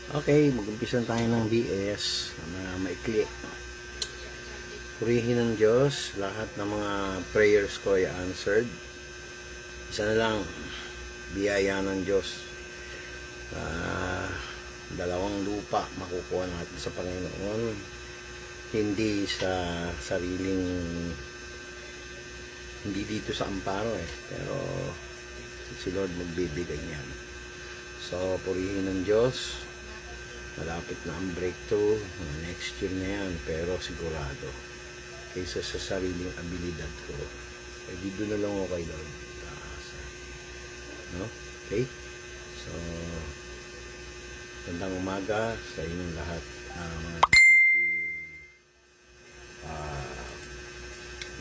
Okay, mag-umpisa tayo ng BS na maikli. Purihin ng Diyos, lahat ng mga prayers ko ay answered. Isa na lang, biyaya ng Diyos. Dalawang lupa makukuha natin sa Panginoon. Hindi sa sariling, hindi dito sa amparo pero si Lord magbibigay niyan. So, purihin ng Diyos. Malapit na ang breakthrough. Next year na yan. Pero sigurado. Kaysa sa sariling abilidad ko. Eh, dito na lang ako kay Lord. No? Okay? So, gandang umaga sa inyong lahat.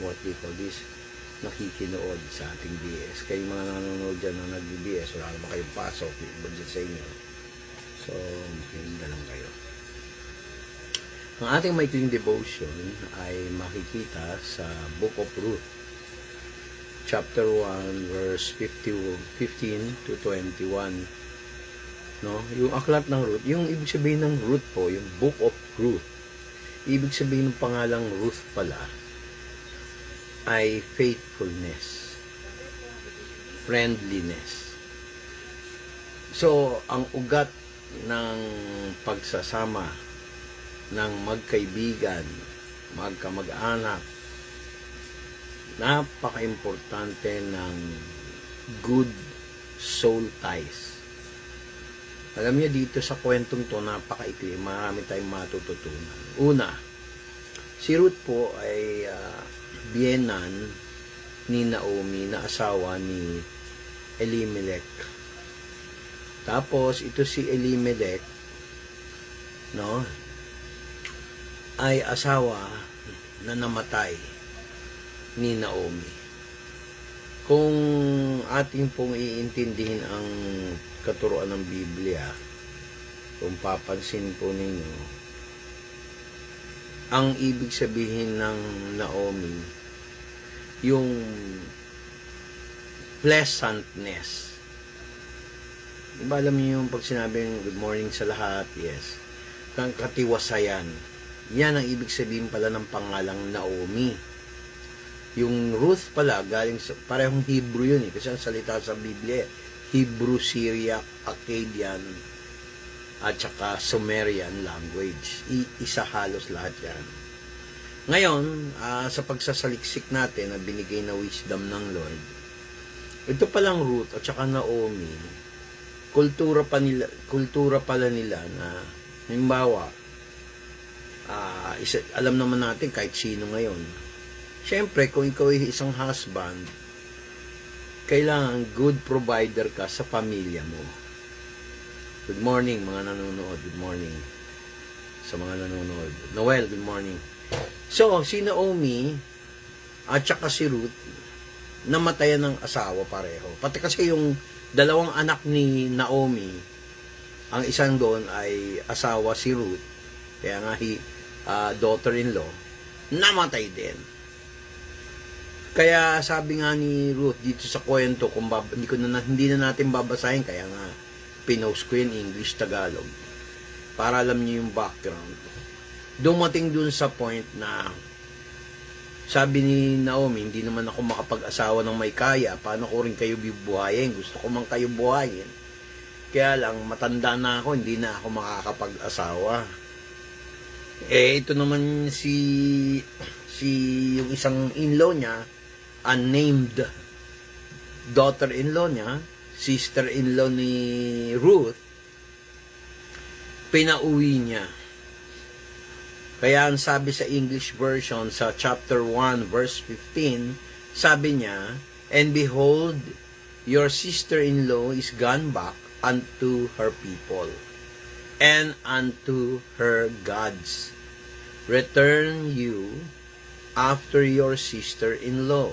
What do you call this? Nakikinood sa ating BS. Kayo mga nanonood dyan na nag-BS, wala naman kayong pasok. Iba dyan sa inyo. So, makinig lang kayo. Ang ating maikling devotion ay makikita sa Book of Ruth, chapter 1, verse 15 to 21. No? Yung aklat ng Ruth, yung ibig sabihin ng Ruth po, yung Book of Ruth, ibig sabihin ng pangalang Ruth pala, ay faithfulness, friendliness. So, ang ugat ng pagsasama ng magkaibigan, magkamag-anak, napaka-importante ng good soul ties. Alam niyo, dito sa kwentong to, napaka-ikli, marami tayong matututunan. Una, si Ruth po ay biyenan ni Naomi na asawa ni Elimelech. Tapos, ito si Elimelech, no, ay asawa na namatay ni Naomi. Kung ating pong iintindihin ang katuruan ng Biblia, kung papansin po ninyo, ang ibig sabihin ng Naomi, yung pleasantness. Diba alam niyo yung pag sinabing good morning sa lahat? Yes. Kang katiwasayan. Yan ang ibig sabihin pala ng pangalang Naomi. Yung Ruth pala, galing sa, parehong Hebrew yun kasi ang salita sa Biblia, Hebrew, Syriac, Akkadian, at saka Sumerian language. Isa halos lahat yan. Ngayon, sa pagsasaliksik natin na binigay na wisdom ng Lord, ito palang Ruth at saka Naomi, kultura pala nila na halimbawa, alam naman natin kahit sino ngayon. Siyempre, kung ikaw ay isang husband, kailangan good provider ka sa pamilya mo. Good morning mga nanonood. Good morning sa mga nanonood. Noel, good morning. So, si Naomi at saka si Ruth namatayan ng asawa pareho. Pati kasi yung dalawang anak ni Naomi, ang isang doon ay asawa si Ruth, kaya nga daughter-in-law, namatay din. Kaya sabi nga ni Ruth dito sa kwento, kung hindi na natin babasahin, kaya nga pinost ko yun English Tagalog para alam niyo yung background. Dumating dun sa point na sabi ni Naomi, hindi naman ako makapag-asawa ng may kaya, paano ko rin kayo bibuhayin? Gusto ko man kayo buhayin, kaya lang matanda na ako, hindi na ako makakapag-asawa. Ito naman si yung isang in-law niya, unnamed daughter-in-law niya, sister-in-law ni Ruth, pinauwi niya. Kaya ang sabi sa English version, sa chapter 1, verse 15, sabi niya, and behold, your sister-in-law is gone back unto her people, and unto her gods. Return you after your sister-in-law.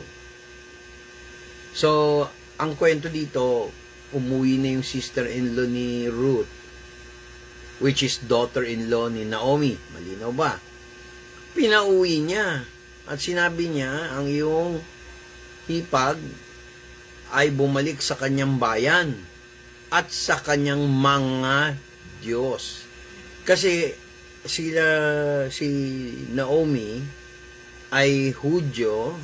So, ang kwento dito, umuwi na yung sister-in-law ni Ruth, which is daughter-in-law ni Naomi. Malinaw ba? Pinauwi niya. At sinabi niya, ang iyong hipag ay bumalik sa kanyang bayan at sa kanyang mga Diyos. Kasi si Naomi ay Hudyo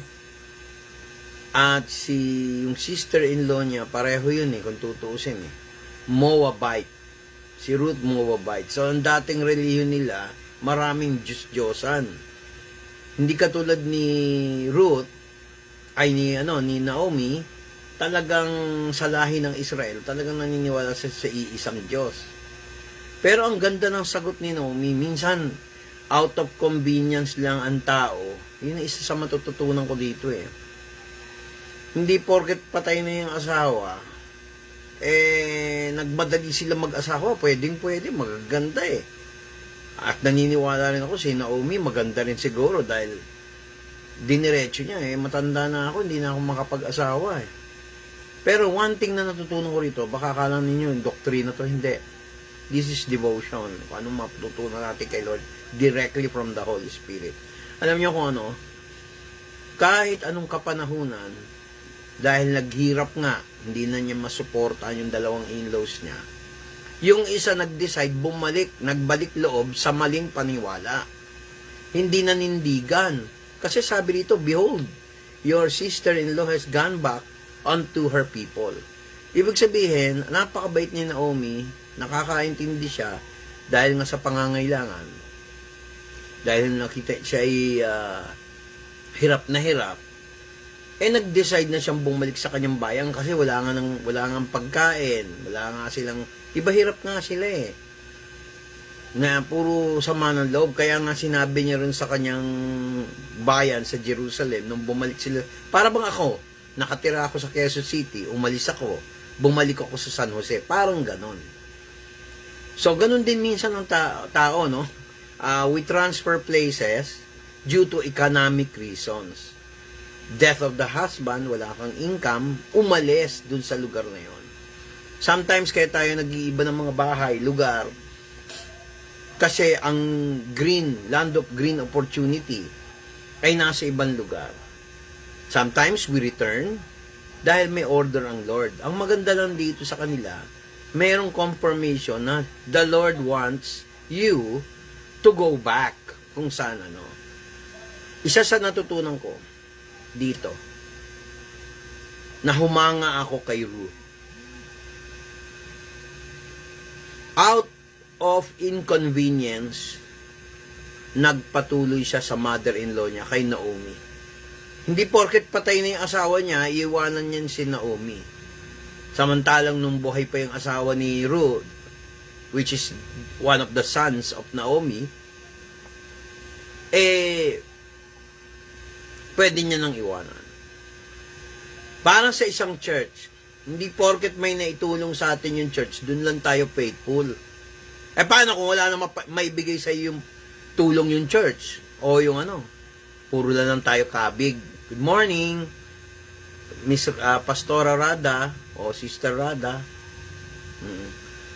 at yung sister-in-law niya, pareho yun kung tutuusin Moabite. Si Ruth Moabite. So, ang dating relihiyon nila, maraming Diyos-Diyosan. Hindi katulad ni Ruth, ni Naomi, talagang sa lahi ng Israel, talagang naniniwala sa iisang Diyos. Pero ang ganda ng sagot ni Naomi, minsan, out of convenience lang ang tao. Yun ang isa sa matututunan ko dito Hindi porket patay na yung asawa, nagmadali sila mag-asawa, pwede, magaganda At naniniwala rin ako, si Naomi, maganda rin siguro dahil diniretso niya matanda na ako, hindi na ako makapag-asawa Pero one thing na natutunan ko rito, baka akala ninyo, yung doktrina to, hindi. This is devotion. Anong matutunan natin kay Lord directly from the Holy Spirit. Alam niyo kung ano, kahit anong kapanahunan, dahil naghirap nga, hindi na niya masuportahan yung dalawang in-laws niya, yung isa nag-decide nagbalik loob sa maling paniwala. Hindi nanindigan. Kasi sabi dito, behold, your sister-in-law has gone back unto her people. Ibig sabihin, napakabait ni Naomi, nakakaintindi siya, dahil nga sa pangangailangan, dahil nakita siya ay hirap na hirap, nag-decide na siyang bumalik sa kanyang bayan kasi wala nga pagkain, wala nga silang, iba hirap nga sila na puro sama ng loob. Kaya nga sinabi niya rin sa kanyang bayan sa Jerusalem, nung bumalik sila, para bang ako, nakatira ako sa Quezon City, umalis ako, bumalik ako sa San Jose, parang ganon. So, ganon din minsan ng tao, no? We transfer places due to economic reasons. Death of the husband, wala kang income, umalis dun sa lugar na yon. Sometimes kaya tayo nag-iiba ng mga bahay, lugar, kasi ang land of green opportunity ay nasa ibang lugar. Sometimes we return dahil may order ang Lord. Ang maganda lang dito sa kanila, mayroong confirmation na the Lord wants you to go back kung saan Isa sa natutunan ko dito, na humanga ako kay Ruth. Out of inconvenience, nagpatuloy siya sa mother-in-law niya, kay Naomi. Hindi porket patay na yung asawa niya, iiwanan niya si Naomi. Samantalang nung buhay pa yung asawa ni Ruth, which is one of the sons of Naomi, pwede niya nang iwanan. Para sa isang church, hindi porket may naitulong sa atin yung church, dun lang tayo faithful. Paano kung wala na maibigay sa iyo yung tulong yung church? O yung puro lang tayo kabig. Good morning, Miss Pastora Rada o Sister Rada.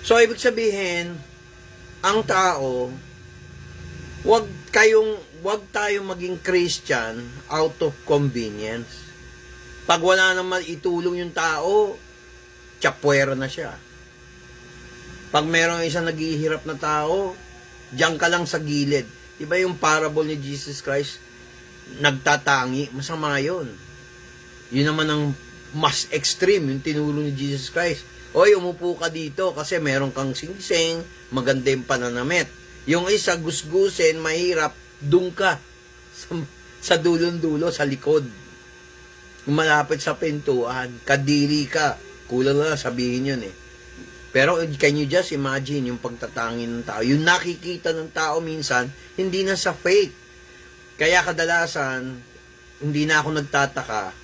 So, ibig sabihin, ang tao, wag tayong maging Christian out of convenience. Pag wala naman itulong yung tao, tsapwera na siya. Pag mayroong isang naghihirap na tao, diyan ka lang sa gilid. Diba yung parable ni Jesus Christ, nagtatangi, masama yun. Yun naman ang mas extreme, yung tinuro ni Jesus Christ. Oy, umupo ka dito kasi meron kang singsing, maganda yung pananamit. Yung isa, gusgusin, mahirap, doon ka. Sa dulon-dulo, sa likod. Malapit sa pintuan, kadiri ka. Kulang na sabihin yun Pero can you just imagine yung pagtatangin ng tao? Yung nakikita ng tao minsan, hindi na sa faith. Kaya kadalasan, hindi na ako nagtataka,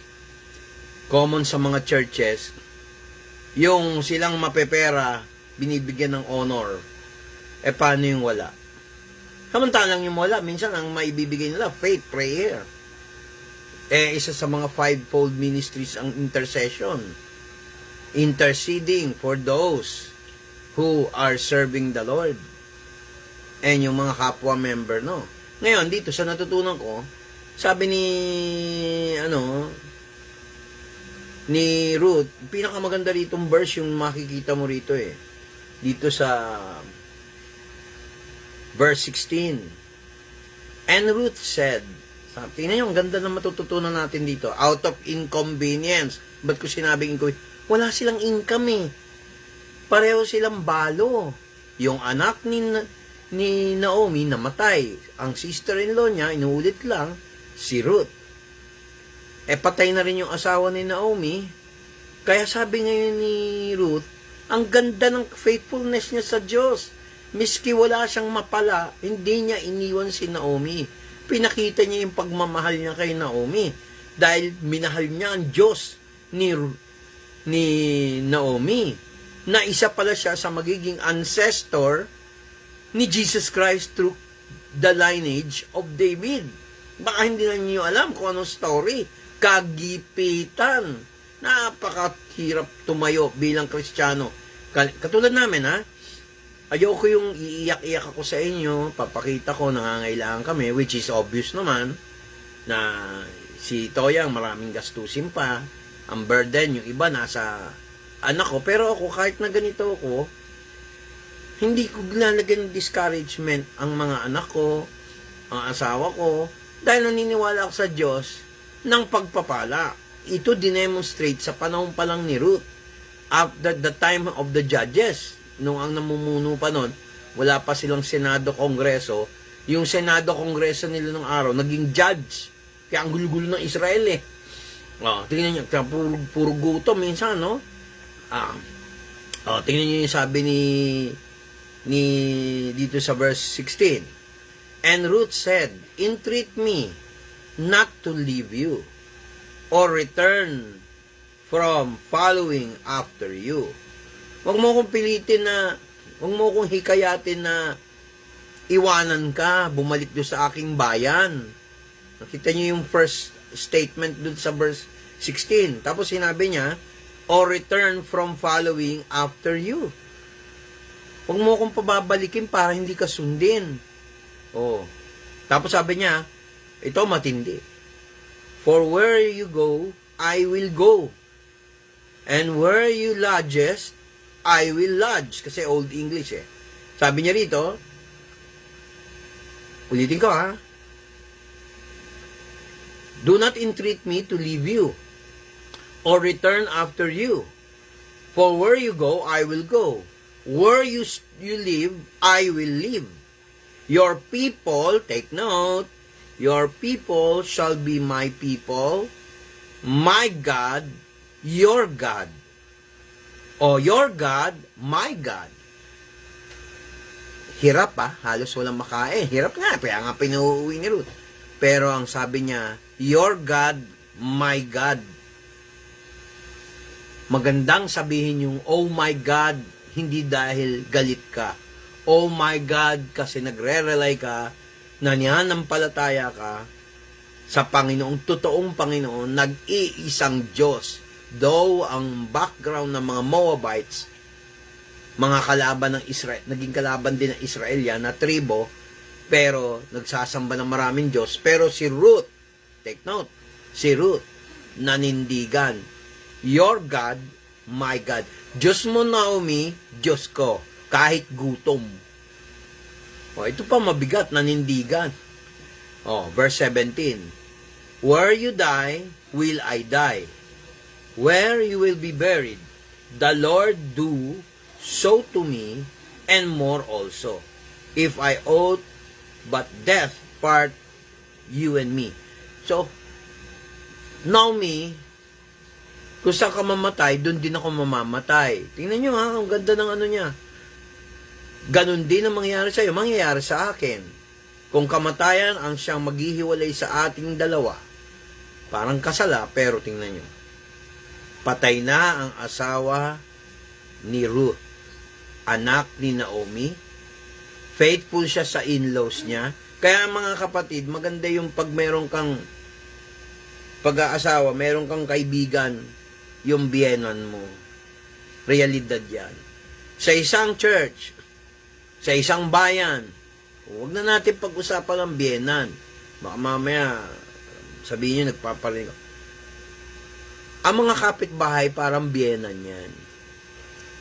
common sa mga churches, yung silang mapepera, binibigyan ng honor. Paano yung wala? Samantalang yung wala, minsan ang maibibigay nila, faith, prayer. Isa sa mga fivefold ministries ang intercession. Interceding for those who are serving the Lord. And yung mga kapwa member, no? Ngayon, dito sa natutunan ko, sabi ni Ruth, pinakamaganda ritong verse yung makikita mo rito Dito sa Verse 16. And Ruth said, tingnan nyo, ang ganda na matututunan natin dito. Out of inconvenience. Ba't ko sinabing inconvenience? Wala silang income eh. Pareho silang balo. Yung anak ni Naomi namatay. Ang sister-in-law niya, inuulit lang, si Ruth. Patay na rin yung asawa ni Naomi. Kaya sabi ngayon ni Ruth, ang ganda ng faithfulness niya sa Diyos. Miski wala siyang mapala, hindi niya iniwan si Naomi. Pinakita niya yung pagmamahal niya kay Naomi. Dahil minahal niya ang Diyos ni Naomi. Na isa pala siya sa magiging ancestor ni Jesus Christ through the lineage of David. Baka hindi na niyo alam kung anong story. Kagipitan. Napakahirap tumayo bilang Kristiyano. Katulad namin, ha? Ayoko yung iiyak-iyak ako sa inyo, papakita ko nangangailangan kami, which is obvious naman, na si Toyang maraming gastusin pa, ang burden, yung iba nasa anak ko, pero ako kahit na ganito ako, hindi ko ginalagyan ng discouragement ang mga anak ko, ang asawa ko, dahil naniniwala ako sa Diyos ng pagpapala. Ito dinemonstrate sa panahon pa lang ni Ruth, after the time of the judges, nung ang namumuno pa nun, wala pa silang Senado, Kongreso, yung Senado, Kongreso nila nung araw, naging judge. Kaya ang gulo-gulo ng Israel eh. Tingnan nyo, puro gutom minsan, no? Tingnan nyo yung sabi ni dito sa verse 16. And Ruth said, entreat me not to leave you, or return from following after you. Huwag mo akong pilitin na, huwag mo akong hikayatin na iwanan ka, bumalik doon sa aking bayan. Nakita niyo yung first statement doon sa verse 16. Tapos sinabi niya, or return from following after you. Huwag mo akong pababalikin para hindi ka sundin. Tapos sabi niya, ito matindi. For where you go, I will go. And where you lodgest, I will lodge. Kasi Old English eh. Sabi niya rito, ulitin ko ha, do not entreat me to leave you, or return after you. For where you go, I will go. Where you live, I will live. Your people, take note, your people shall be my people, my God, your God. Your God, my God. Hirap halos walang makain. Hirap nga, kaya nga pinuwi ni Ruth. Pero ang sabi niya, your God, my God. Magandang sabihin yung, oh my God, hindi dahil galit ka. Oh my God, kasi nagre-rely ka, nananampalataya ka sa Panginoong, totoong Panginoon, nag-iisang Diyos. Though ang background ng mga Moabites, mga kalaban ng Israel, naging kalaban din ng Israel yan, na tribo, pero nagsasamba ng maraming Diyos. Pero si Ruth, take note, si Ruth, nanindigan. Your God, my God. Diyos mo, Naomi, Diyos ko, kahit gutom. Ito pa mabigat, nanindigan. Verse 17. Where you die, will I die. Where you will be buried, the Lord do so to me, and more also. If I ought but death part you and me. So, Naomi, kung saan ka mamatay, doon din ako mamamatay. Tingnan nyo ha, ang ganda ng ano niya. Ganon din ang mangyayari sa iyo, mangyayari sa akin. Kung kamatayan ang siyang maghihiwalay sa ating dalawa, parang kasala, pero tingnan nyo. Patay na ang asawa ni Ruth, anak ni Naomi. Faithful siya sa in-laws niya. Kaya mga kapatid, maganda yung pag meron kang pag-aasawa, meron kang kaibigan, yung biyenan mo. Realidad yan. Sa isang church, sa isang bayan, huwag na natin pag-usapan ang biyenan. Baka mamaya, sabihin nyo, nagpaparinig. Ang mga kapitbahay parang biyenan yan.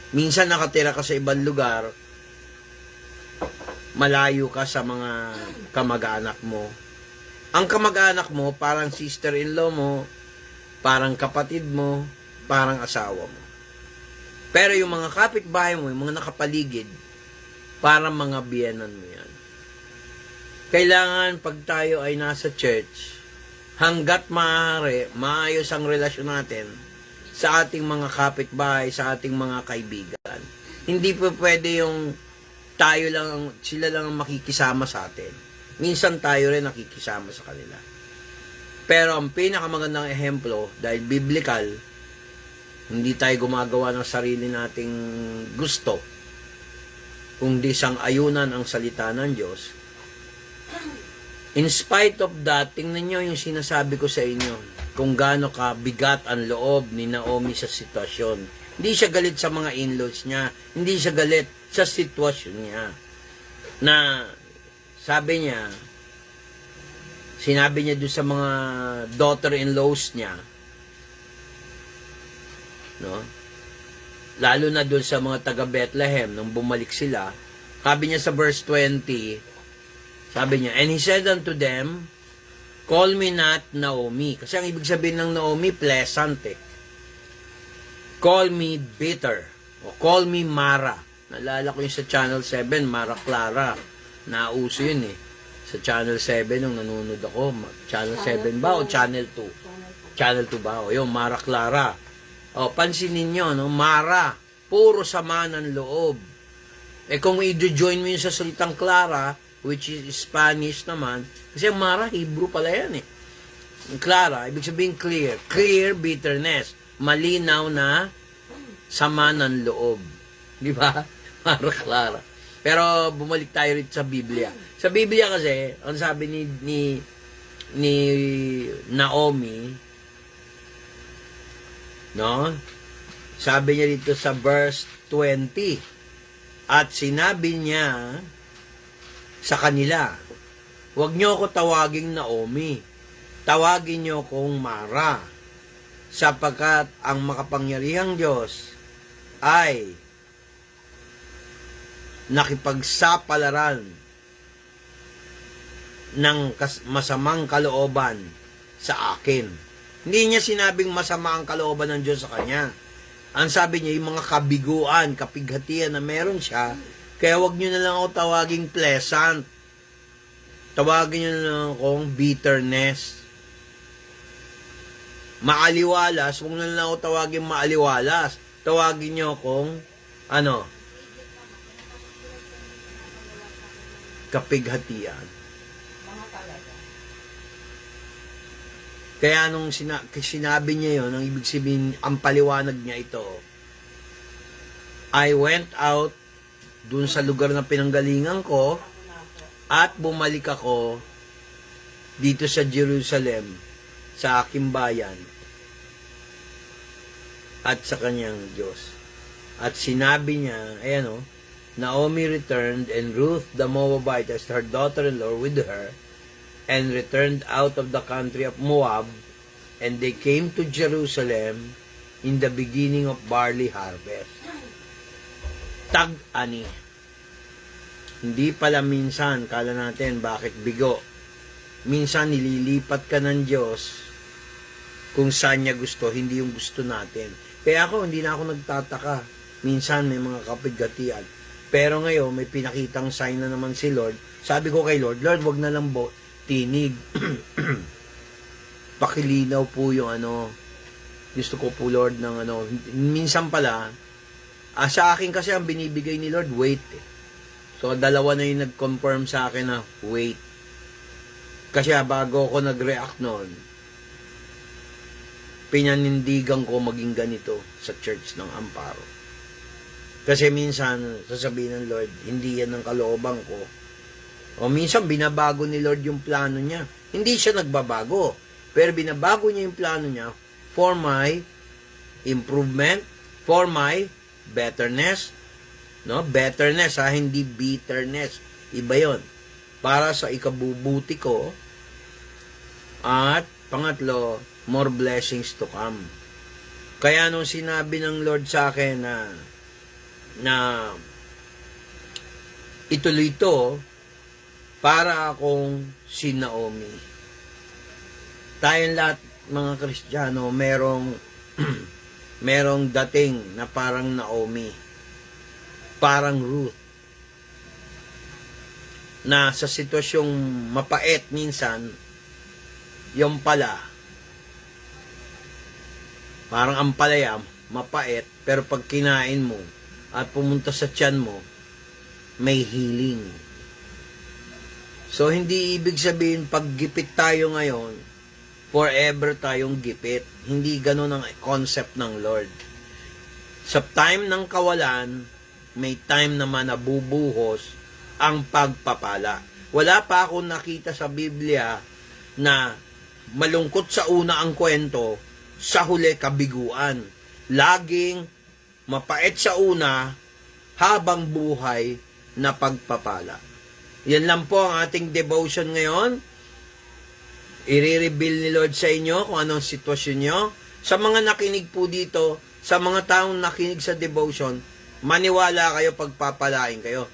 Minsan nakatira ka sa ibang lugar, malayo ka sa mga kamag-anak mo. Ang kamag-anak mo, parang sister-in-law mo, parang kapatid mo, parang asawa mo. Pero yung mga kapitbahay mo, yung mga nakapaligid, parang mga biyenan mo yan. Kailangan pag tayo ay nasa church, hanggat maaari, maayos ang relasyon natin sa ating mga kapitbahay, sa ating mga kaibigan. Hindi po pwede yung tayo lang, sila lang ang makikisama sa atin. Minsan tayo rin nakikisama sa kanila. Pero ang pinakamagandang ehemplo, dahil biblical, hindi tayo gumagawa ng sarili nating gusto, kundi sang-ayunan ang salita ng Diyos. In spite of that, tingnan nyo yung sinasabi ko sa inyo, kung gaano ka bigat ang loob ni Naomi sa sitwasyon. Hindi siya galit sa mga in-laws niya, hindi siya galit sa sitwasyon niya. Na, sabi niya, sinabi niya doon sa mga daughter-in-laws niya, no? Lalo na doon sa mga taga Bethlehem nung bumalik sila, sabi niya sa verse 20, sabi niya, and he said unto them, call me not Naomi. Kasi ang ibig sabihin ng Naomi, pleasant eh. Call me bitter. O call me Mara. Naalala ko yung sa Channel 7, Mara Clara. Nauso yun eh. Sa Channel 7, nung nanonood ako, Channel 7 ba o Channel 2? Channel 2 ba? O yung Mara Clara. O, pansinin nyo, no? Mara, puro sama ng loob. Eh kung i-join mo yun sa salitang Clara, which is Spanish naman, kasi Mara, Hebrew pala yan eh. Clara, ibig sabihin clear. Clear bitterness. Malinaw na sama ng loob. Di ba? Mara Clara. Pero bumalik tayo rito sa Biblia. Sa Biblia kasi, ang sabi ni Naomi, no? Sabi niya dito sa verse 20, at sinabi niya sa kanila, huwag niyo ako tawaging Naomi, tawagin niyo akong Mara, sapagkat ang makapangyarihang Diyos ay nakipagsapalaran ng masamang kalooban sa akin. Hindi niya sinabing masama ang kalooban ng Diyos sa kanya. Ang sabi niya, yung mga kabiguan, kapighatian na meron siya, kaya wag niyo na lang ako tawaging pleasant. Tawagin niyo na lang akong bitterness. Maaliwalas, wag na lang ako tawagin maaliwalas. Tawagin niyo akong, kapighatian. Kaya nung sinabi niya yon, ang ibig sabihin, ang paliwanag niya ito, I went out dun sa lugar na pinanggalingan ko at bumalik ako dito sa Jerusalem, sa aking bayan at sa kanyang Diyos. At sinabi niya, ayan o, Naomi returned, and Ruth the Moabitess, her daughter-in-law, with her, and returned out of the country of Moab, and they came to Jerusalem in the beginning of barley harvest. Tag-ani. Hindi pala minsan, kala natin, bakit bigo? Minsan nililipat ka ng Diyos kung saan niya gusto, hindi yung gusto natin. Kaya ako, hindi na ako nagtataka. Minsan may mga kapighatian. Pero ngayon, may pinakitang sign na naman si Lord. Sabi ko kay Lord, Lord, wag na lang tinig. Pakilinaw po yung gusto ko po, Lord, ng minsan pala, sa akin kasi ang binibigay ni Lord, wait eh. So, dalawa na yung nag-confirm sa akin na wait. Kasi bago ako nag-react noon, pinanindigan ko maging ganito sa church ng Amparo. Kasi minsan, sasabihin ng Lord, hindi yan ang kalooban ko. O minsan, binabago ni Lord yung plano niya. Hindi siya nagbabago. Pero binabago niya yung plano niya for my improvement, for my betterness. No? Betterness, hindi bitterness. Iba yon. Para sa ikabubuti ko. At pangatlo, more blessings to come. Kaya nung sinabi ng Lord sa akin na ituloy ito, para akong si Naomi. Tayong lahat, mga Kristiyano, merong dating na parang Naomi, parang Ruth, na sa sitwasyong mapait minsan, yung pala, parang ampalaya, mapait, pero pag kinain mo at pumunta sa tiyan mo, may healing. So, hindi ibig sabihin, pag gipit tayo ngayon, forever tayong gipit. Hindi ganun ang concept ng Lord. Sa time ng kawalan, may time naman na bubuhos ang pagpapala. Wala pa akong nakita sa Biblia na malungkot sa una ang kwento, sa huli kabiguan. Laging mapait sa una, habang buhay na pagpapala. Yan lang po ang ating devotion ngayon. I-reveal ni Lord sa inyo kung anong sitwasyon nyo. Sa mga nakinig po dito, sa mga taong nakinig sa devotion, maniwala kayo, pagpapalain kayo.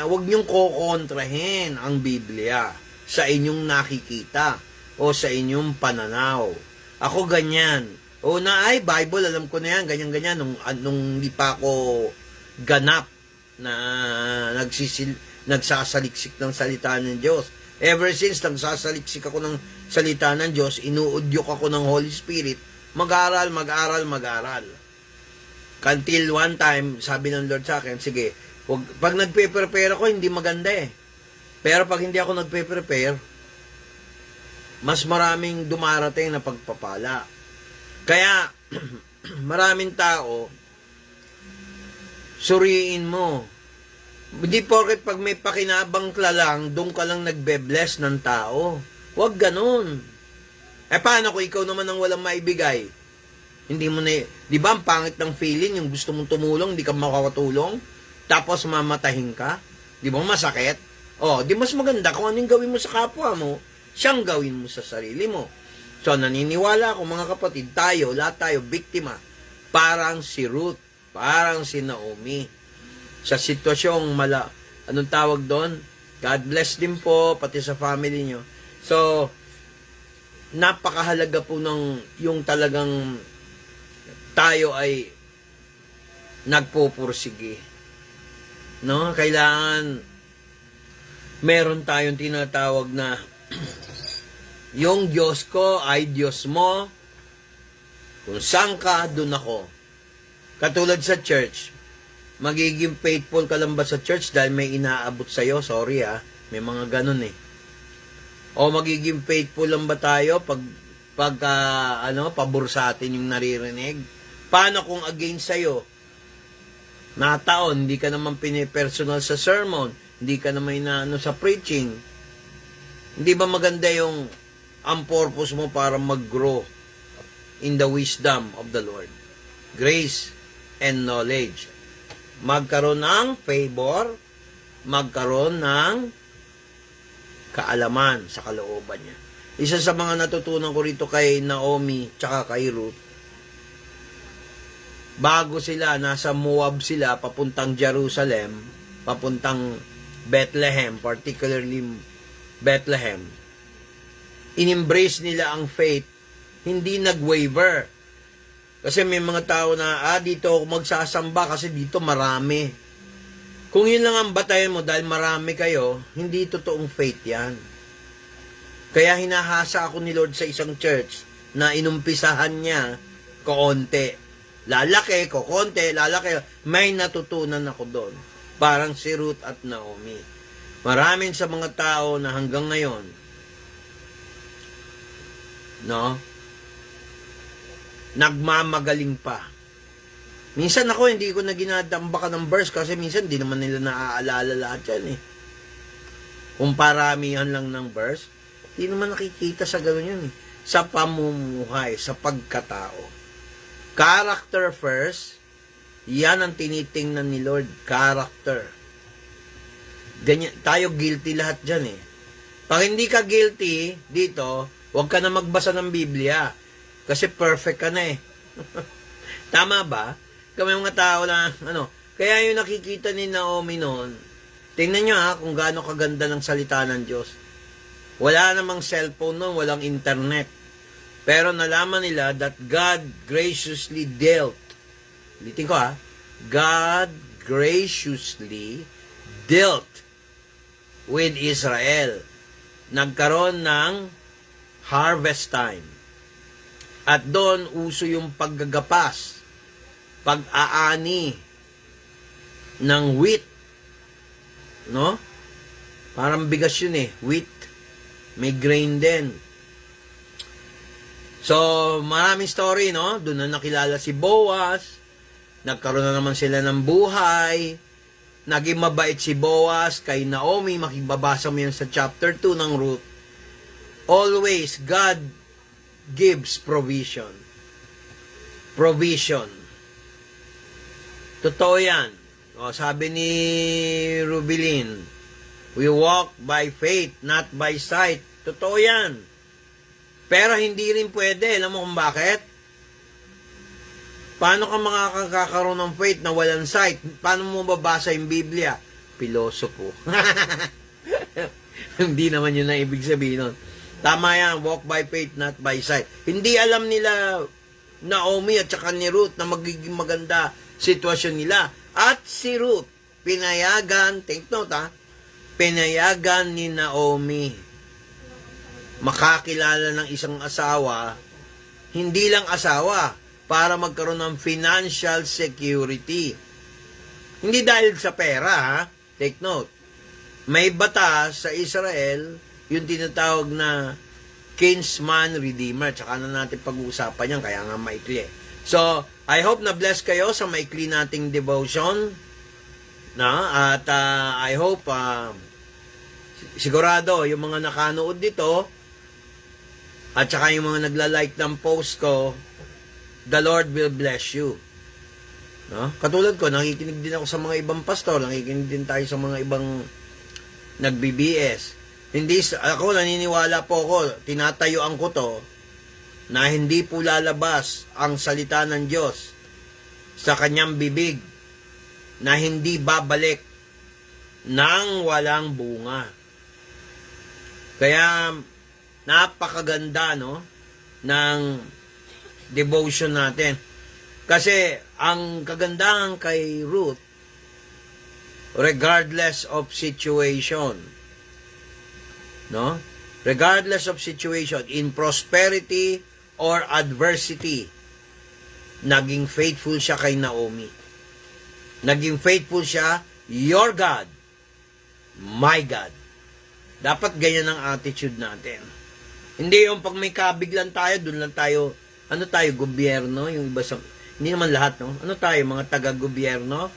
Huwag niyong kokontrahin ang Biblia sa inyong nakikita o sa inyong pananaw. Ako ganyan. O na ay, Bible, alam ko na yan, ganyan-ganyan. Nung hindi pa ako ganap na nagsasaliksik ng salita ng Diyos. Ever since nagsasaliksik ako ng salita ng Diyos, inuudyok ako ng Holy Spirit, mag-aral. Until one time, sabi ng Lord sa akin, sige, pag nagpe-prepare ako, hindi maganda eh. Pero pag hindi ako nagpe-prepare, mas maraming dumarating na pagpapala. Kaya, maraming tao, suriin mo. Hindi porket pag may pakinabang ka lang, doon ka lang nagbe-bless ng tao. Huwag ganun. Paano kung ikaw naman ang walang maibigay? Hindi mo na, di ba ang pangit ng feeling, yung gusto mong tumulong, hindi ka makakatulong, tapos mamatahin ka? Di ba masakit? Di mas maganda kung anong gawin mo sa kapwa mo, siyang gawin mo sa sarili mo. So, naniniwala ako mga kapatid, lahat tayo, biktima. Parang si Ruth, parang si Naomi. Sa sitwasyong anong tawag doon? God bless din po, pati sa family nyo. So, napakahalaga po ng yung talagang tayo ay nagpupursige. No? Kailangan meron tayong tinatawag na yung Diyos ko ay Diyos mo. Kung saan ka, dun ako. Katulad sa church, magiging faithful ka lang ba sa church dahil may inaabot sa'yo? Sorry may mga ganun eh. O magiging faithful lang ba tayo pag pabor sa atin yung naririnig? Paano kung against sa'yo? Nataon, hindi ka naman pinipersonal sa sermon, hindi ka naman inaano sa preaching. Hindi ba maganda yung ang purpose mo para mag-grow in the wisdom of the Lord? Grace and knowledge. Magkaroon ng favor, magkaroon ng kaalaman sa kalooban niya. Isa sa mga natutunan ko rito kay Naomi tsaka kay Ruth, bago sila, nasa Moab sila, papuntang Jerusalem, papuntang Bethlehem, particularly Bethlehem, in-embrace nila ang faith, hindi nag-waver. Kasi may mga tao na, dito ako magsasamba kasi dito marami. Kung yun lang ang batayan mo dahil marami kayo, hindi totoong faith yan. Kaya hinahasa ako ni Lord sa isang church na inumpisahan niya koonte. Lalaki, kokonte, lalaki. May natutunan ako doon. Parang si Ruth at Naomi. Maraming sa mga tao na hanggang ngayon, nagmamagaling pa. Minsan ako, hindi ko na ginadambakan ng verse kasi minsan di naman nila naaalala lahat yan eh. Kung paramihan lang ng verse, di naman nakikita sa gano'n yun eh. Sa pamumuhay, sa pagkatao. Character first, yan ang tinitingnan ni Lord, character. Ganyan, tayo guilty lahat dyan eh. Pag hindi ka guilty dito, huwag ka na magbasa ng Biblia. Kasi perfect ka na eh. Tama ba? Kami mga tao na, kaya yung nakikita ni Naomi noon, Tingnan nyo ha, kung gaano kaganda ng salita ng Diyos. Wala namang cellphone noon, walang internet. Pero nalaman nila that God graciously dealt. Ulitin ko ha. God graciously dealt with Israel. Nagkaroon ng harvest time. At doon uso yung paggagapas, pag-aani ng wheat. No? Parang bigas yun eh, wheat. May grain din. So, maraming story, no? Doon na nakilala si Boaz. Nagkaroon na naman sila ng buhay. Naging mabait si Boaz kay Naomi. Makibabasa mo yan sa chapter 2 ng Ruth. Always, God gives provision. Provision. Totoo yan. O, sabi ni Rubilin, we walk by faith, not by sight. Totoo yan. Pero hindi rin pwede. Alam mo kung bakit? Paano ka makakakaroon ng faith na walang sight? Paano mo babasa yung Biblia? Pilosopo. Hindi naman yun ang ibig sabihin nun. Tama yan, walk by faith, not by sight. Hindi alam nila Naomi at saka ni Ruth na magiging maganda sitwasyon nila. At si Ruth, pinayagan, take note ha, pinayagan ni Naomi makakilala ng isang asawa, hindi lang asawa, para magkaroon ng financial security. Hindi dahil sa pera, ha? Take note. May batas sa Israel, yung tinatawag na kinsman redeemer. Tsaka na natin pag-uusapan yan, kaya nga maikli. So, I hope na bless kayo sa maikli nating devotion. At I hope, sigurado, yung mga nakanood dito, at saka yung mga nagla-like ng post ko, the Lord will bless you. No? Katulad ko, nakikinig din ako sa mga ibang pastor, nakikinig din tayo sa mga ibang nag-BBS. Hindi, ako naniniwala po ako, tinatayuan ko to, na hindi po lalabas ang salita ng Diyos sa kanyang bibig, na hindi babalik nang walang bunga. Kaya, napakaganda, no, ng devotion natin. Kasi, ang kagandahan kay Ruth, regardless of situation, no, regardless of situation, in prosperity or adversity, naging faithful siya kay Naomi. Naging faithful siya, your God, my God. Dapat ganyan ang attitude natin. Hindi yung pag may kabiglan tayo, dun lang tayo, ano tayo, gobyerno, yung iba sa, hindi naman lahat, no? Ano tayo, mga taga-gobyerno?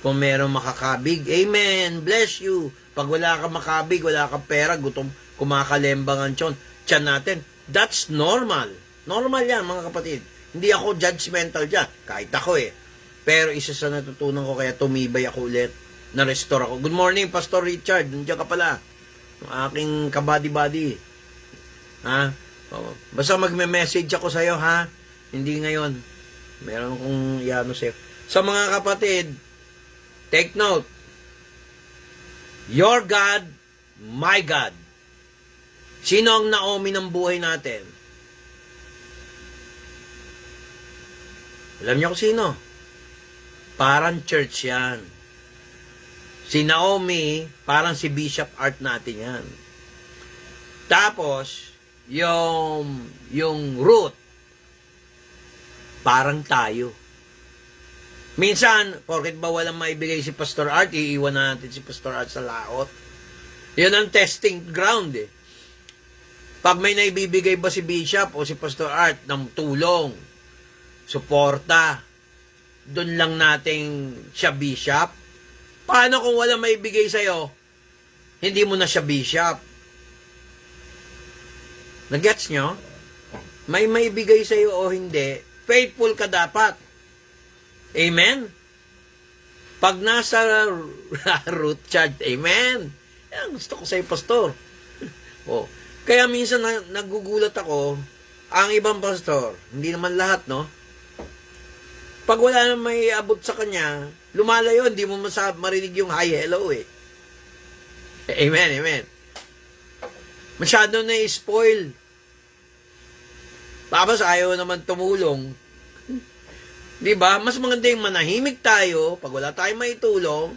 Kung meron makakabig, amen, bless you. Pag wala ka makabig, wala ka pera, gutom, kumakalembang ang tiyan natin, that's normal. Normal yan, mga kapatid. Hindi ako judgmental dyan, kahit ako eh. Pero isa sa natutunan ko, kaya tumibay ako ulit, na-restore ako. Good morning, Pastor Richard, nandiyan ka pala. Ang aking kabady-body. Ha? Basta magme-message ako sa'yo, ha? Hindi ngayon. Meron kong iano sa'yo. Sa mga kapatid, take note. Your God, my God. Sino ang Naomi ng buhay natin? Alam niyo kung sino? Parang church yan. Si Naomi, parang si Bishop Art natin yan. Tapos, yung Ruth, parang tayo. Minsan, porket ba walang maibigay si Pastor Art, iiwan natin si Pastor Art sa laot. Yun ang testing ground eh. Pag may naibibigay ba si Bishop o si Pastor Art ng tulong, suporta, doon lang nating siya Bishop. Paano kung walang maibigay sa'yo, hindi mo na siya Bishop? Nagets nyo? May maibigay sa'yo o hindi, faithful ka dapat. Amen? Pag nasa root chart, amen? Yan, gusto ko sa'yo, pastor. Kaya minsan nagugulat ako, ang ibang pastor, hindi naman lahat, no? Pag wala na may abot sa kanya, lumalayo, hindi mo marinig yung hi, hello eh. Amen, amen. Masyado na i-spoil. Tapos ayaw naman tumulong. Di ba? Mas maganda yung manahimik tayo pag wala tayong maitulong.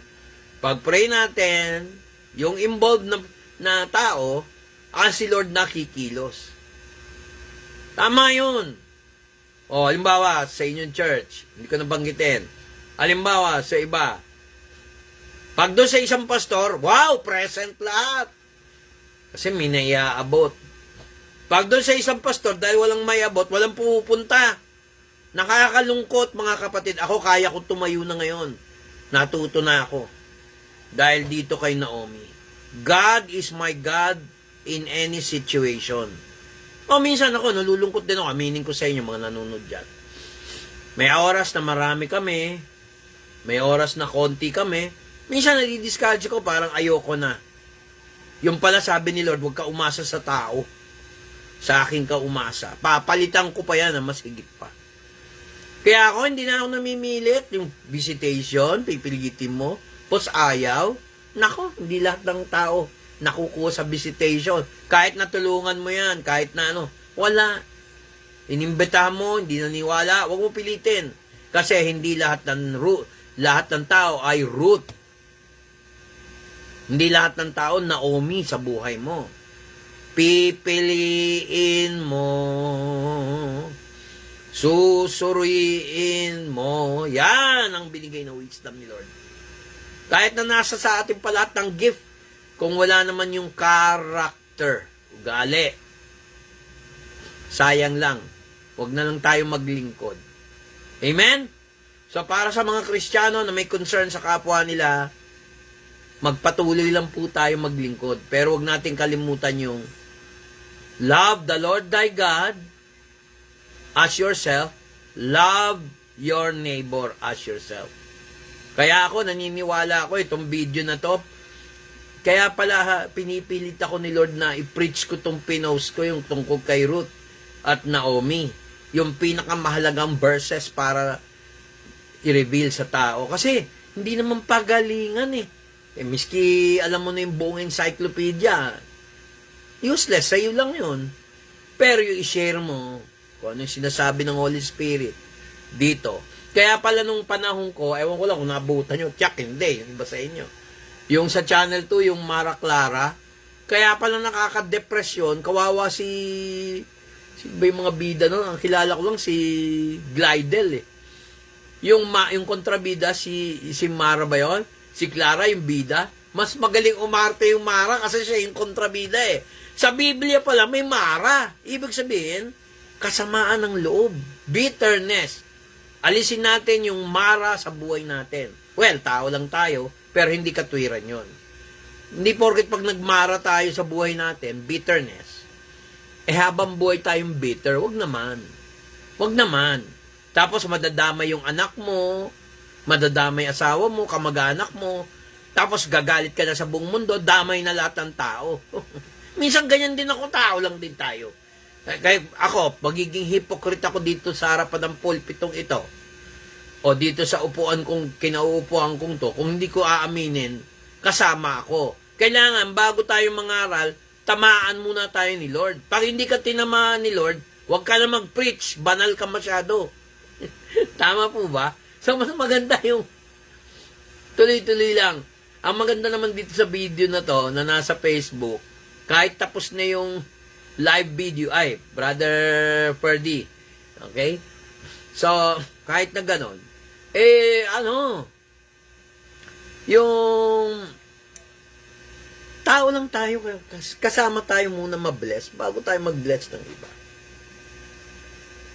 Pag pray natin, yung involved na tao, si Lord nakikilos. Tama yun. O, halimbawa, sa inyong church, hindi ko nabanggitin. Halimbawa, sa iba. Pag doon sa isang pastor, wow, present lahat. Kasi may naiaabot. Pag doon sa isang pastor, dahil walang maiabot, walang pupunta. Nakakalungkot, mga kapatid. Ako, kaya ko tumayo na ngayon. Natuto na ako. Dahil dito kay Naomi. God is my God in any situation. O, minsan ako, nalulungkot din ako. Aminin ko sa inyo, mga nanonood dyan. May oras na marami kami. May oras na konti kami. Minsan, nadi-discourage ko, parang ayoko na. Yung pala sabi ni Lord, huwag ka umasa sa tao. Sa akin ka umasa. Papalitan ko pa yan na mas higit pa. Kaya ako, hindi na ako namimilit. Yung visitation, pipilitin mo. Pos ayaw. Nako, hindi lahat ng tao nakukuha sa visitation. Kahit natulungan mo yan, kahit na ano, wala. Inimbitahan mo, hindi naniwala, huwag mo pilitin. Kasi hindi lahat ng tao ay root. Hindi lahat ng tao Naomi sa buhay mo. Pipiliin mo, susuriin mo. Yan ang binigay na wisdom ni Lord. Kahit na nasa sa atin pa lahat ng gift, kung wala naman yung character, ugali, sayang lang. Huwag na lang tayo maglingkod. Amen? So, para sa mga Kristiyano na may concern sa kapwa nila, magpatuloy lang po tayo maglingkod. Pero huwag natin kalimutan yung love the Lord thy God as yourself. Love your neighbor as yourself. Kaya ako, naniniwala ako, itong video na to, kaya pala pinipilit ako ni Lord na i-preach ko tong pinost ko, yung tungkol kay Ruth at Naomi. Yung pinakamahalagang verses para i-reveal sa tao. Kasi, hindi naman pagalingan eh. Miski alam mo na yung buong encyclopedia, useless, sa'yo lang yun. Pero yung i-share mo, kung ano yung sinasabi ng Holy Spirit, dito. Kaya pala nung panahon ko, ewan ko lang kung nabutan nyo, tiyak, hindi, yung iba sa inyo. Yung sa Channel 2, yung Mara Clara, kaya pala nakaka-depresyon, kawawa si ba yung mga bida no? Ang kilala ko lang si Glidel eh. Yung kontrabida si Mara ba yun? Si Clara yung bida. Mas magaling umarte yung Mara kasi siya yung kontrabida eh. Sa Biblia pala may Mara. Ibig sabihin, kasamaan ng loob, bitterness. Alisin natin yung Mara sa buhay natin. Well, tao lang tayo, pero hindi katwiran yon. Hindi porket pag nagmara tayo sa buhay natin, bitterness, habang buhay tayong bitter, wag naman. Wag naman. Tapos madadamay yung anak mo, madadamay asawa mo, kamag-anak mo, tapos gagalit ka na sa buong mundo, damay na lahat ng tao. Minsan ganyan din ako, tao lang din tayo. Kaya ako, magiging hypocrite ako dito sa harapan ng pulpitong ito. O dito sa upuan kong, kinauupuan kong to, kung hindi ko aaminin, kasama ako. Kailangan, bago tayo mangaral, tamaan muna tayo ni Lord. Pag hindi ka tinamaan ni Lord, huwag ka na mag-preach, banal ka masyado. Tama po ba? So, mas maganda yung tuloy-tuloy lang. Ang maganda naman dito sa video na to, na nasa Facebook, kahit tapos na yung live video, ay, Brother Ferdy, okay? So, kahit na ganon, yung tao lang tayo, kasama tayo muna ma-bless bago tayo mag-bless ng iba.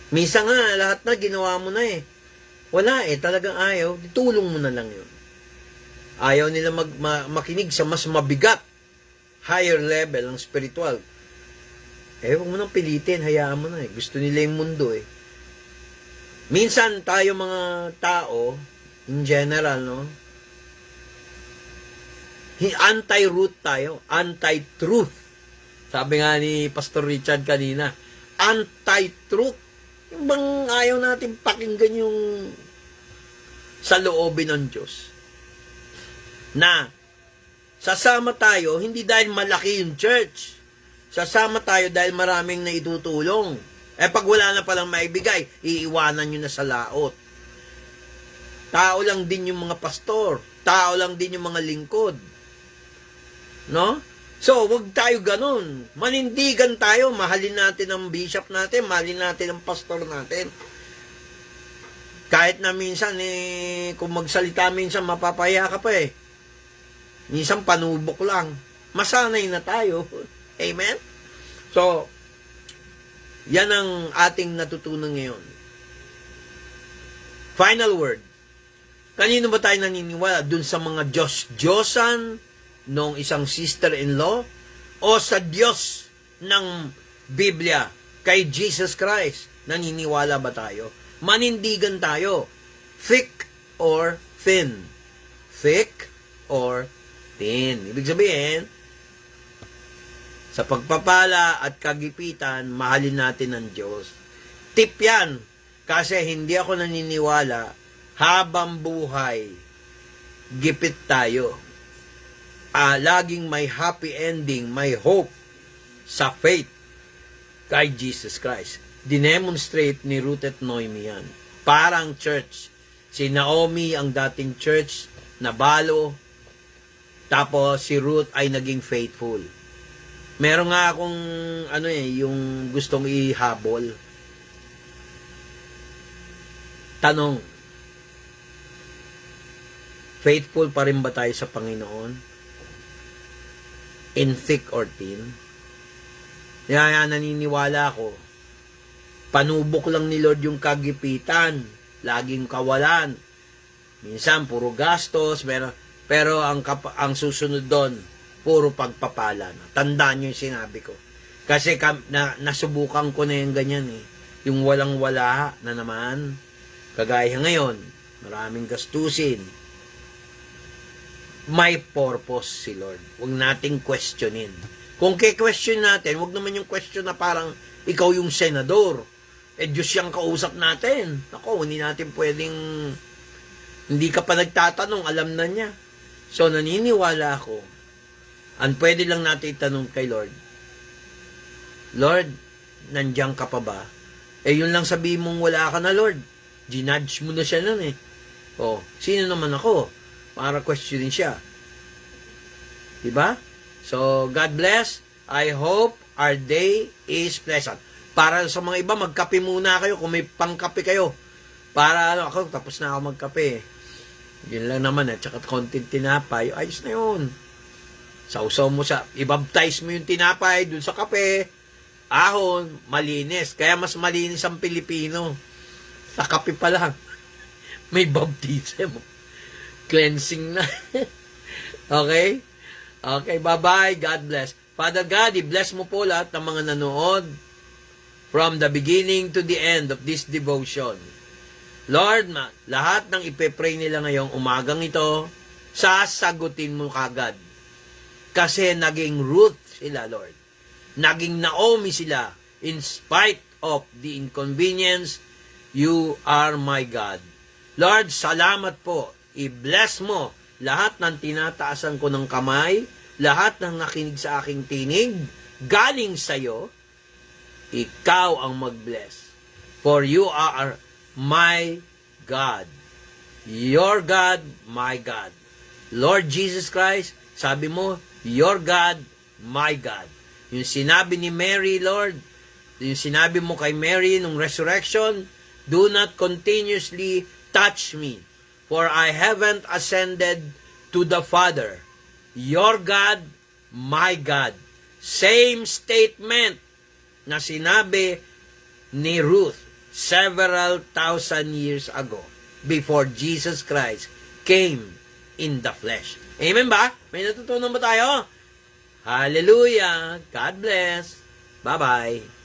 Minsan nga, lahat na ginawa mo na eh. Wala eh, talagang ayaw, tulong mo na lang yun. Ayaw nila makinig sa mas mabigat, higher level ng spiritual. Huwag mo nang pilitin, hayaan mo na eh. Gusto nila yung mundo eh. Minsan tayo mga tao, in general, no? Anti-root tayo, anti-truth. Sabi nga ni Pastor Richard kanina, anti-truth. Yung bang ayaw natin pakinggan yung sa loobin ng Diyos. Na, Sasama tayo, hindi dahil malaki yung church. Sasama tayo dahil maraming naitutulong. Pag wala na palang maibigay, iiwanan nyo na sa laot. Tao lang din yung mga pastor. Tao lang din yung mga lingkod. No? So, wag tayo ganun. Manindigan tayo. Mahalin natin ang bishop natin. Mahalin natin ang pastor natin. Kahit na minsan, kung magsalita minsan, mapapaya ka pa eh. Minsan, panubok lang. Masanay na tayo. Amen? So, yan ang ating natutunan ngayon. Final word. Kanino ba tayo naniniwala? Dun sa mga Diyos-Diyosan nung isang sister-in-law o sa Diyos ng Biblia kay Jesus Christ? Naniniwala ba tayo? Manindigan tayo. Thick or thin? Thick or thin? Ibig sabihin, sa pagpapala at kagipitan, mahalin natin ang Diyos. Tip yan. Kasi hindi ako naniniwala habang buhay, gipit tayo. Laging may happy ending, may hope sa faith kay Jesus Christ. Dinemonstrate ni Ruth at Noemi yan. Parang church. Si Naomi ang dating church, nabalo. Tapos si Ruth ay naging faithful. Meron nga akong yung gustong ihabol. Tanong, faithful pa rin ba tayo sa Panginoon? In thick or thin? Kaya naniniwala ako, panubok lang ni Lord yung kagipitan, laging kawalan. Minsan, puro gastos, pero ang susunod doon, puro pagpapala na. Tandaan nyo yung sinabi ko. Kasi nasubukan ko na yung ganyan eh. Yung walang-wala na naman. Kagaya ngayon, maraming gastusin. May purpose si Lord. Huwag nating questionin. Kung question natin, huwag naman yung question na parang ikaw yung senador. Diyos yung kausap natin. Ako, hindi natin pwedeng, hindi ka pa nagtatanong, alam na niya. So, naniniwala ako, ang pwede lang natin itanong kay Lord, Lord, nandiyan ka pa ba? Yun lang sabihin mong wala ka na, Lord. Ginudge mo na siya nun eh. Sino naman ako? Para questionin siya. Diba? So, God bless. I hope our day is pleasant. Para sa mga iba, magkape muna kayo kung may pangkape kayo. Para ako, tapos na ako magkape. Yun lang naman tsaka konting tinapay, ayos na yun. Sausaw mo i-baptize mo yung tinapay dun sa kape. Ahon, malinis. Kaya mas malinis ang Pilipino. Sa kape pa lang. May baptism. Cleansing na. Okay? Okay, bye-bye. God bless. Father God, i-bless mo po lahat ng mga nanood from the beginning to the end of this devotion. Lord, lahat ng ipepray nila ngayong umagang ito, sasagutin mo kagad. Kasi naging Ruth sila, Lord. Naging Naomi sila. In spite of the inconvenience, you are my God. Lord, salamat po. I-bless mo lahat ng tinataasan ko ng kamay, lahat ng nakinig sa aking tinig, galing sa'yo, ikaw ang mag-bless. For you are my God. Your God, my God. Lord Jesus Christ, sabi mo, your God, my God. Yung sinabi ni Mary, Lord, yung sinabi mo kay Mary nung resurrection, do not continuously touch me, for I haven't ascended to the Father. Your God, my God. Same statement na sinabi ni Ruth several thousand years ago before Jesus Christ came in the flesh. Amen ba? May natutunan ba tayo? Hallelujah! God bless! Bye-bye!